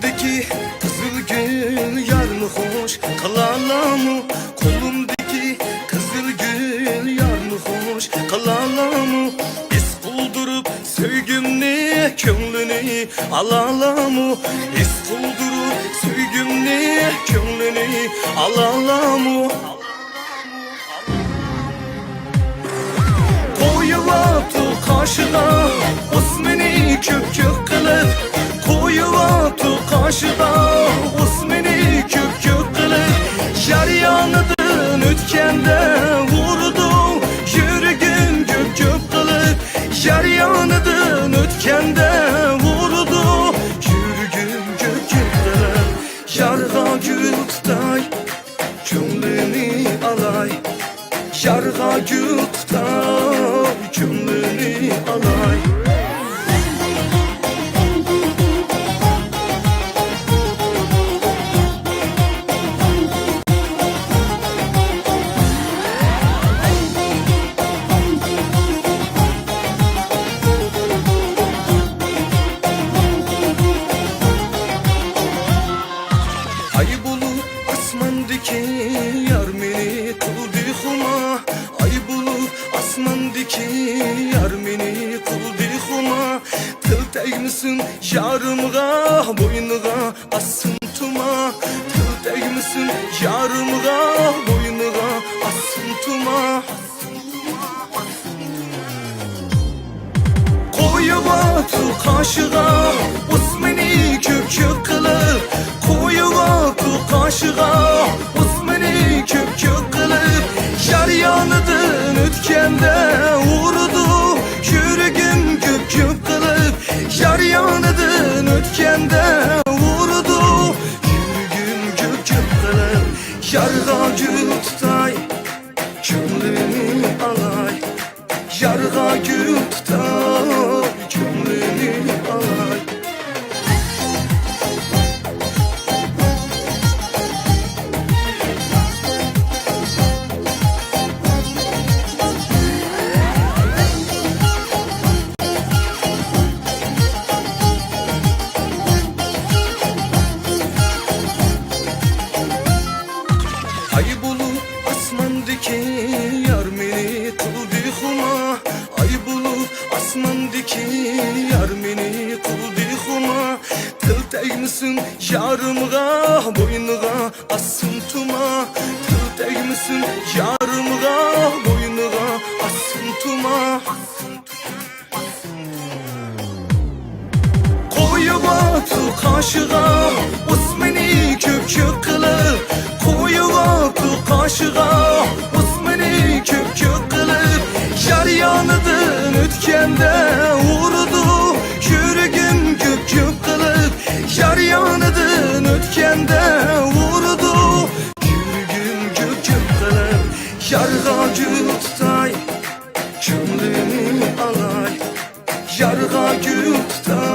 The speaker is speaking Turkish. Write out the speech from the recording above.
Kolumdaki kızıl gül yar mı hoş kalalamı, kolumdaki kızıl gül yar mı hoş kalalamı. Biz kuldurup söygümni könlünü alalamı, biz kuldurup söygümni könlünü alalamı. Koyuvatı kaşığa osmini kök kök kılıp, koyuvatı kaşığa osmini kök kök kılıp. Yar yanıdın ötkende vurdu yürgün gök gök kılıp. Yar yanıdın ötkende vurdu yürgün gök gök kılıp. Yarga gül tutay könlünü alay, yarga gül tutay könlünü alay. Ay bulut asmandaki yar meni kıldı huma, ay bulut asmandaki yar meni kıldı huma. Tıl tegmisin yarımga boynuğa asın tuma, tıl tegmisin yarımga boynuğa asın tuma. Koyuvatı kaşığa osmini kök kök kılıp, koyuvatı kaşığa osmini kök kök kılıp. Yar yanıdın ötkende vurdu yürgün gök gök kılıp. Yar yanıdın ötkende vurdu yürgün gök gök kılıp. Yarga gül tutay könlünü alay, yarga gül tutay könlünü alay. Ay bulut asmandaki yar meni kıldı huma, ay bulut asmandaki yar meni kıldı huma. Tıl tegmisin yarımga boynuğa asın tuma, tıl tegmisin yarımga boynuğa asın tuma. Koyuvatı kaşığa osmini kök kök kılıp, koyuvatı kaşığa osmini kök kök kılıp. Yar yanıdın ötkende vurdu yürgün gök gök kılıp. Yar yanıdın ötkende vurdu yürgün gök gök kılıp. Yarga gül tutay könlünü alay, yarga gül tutay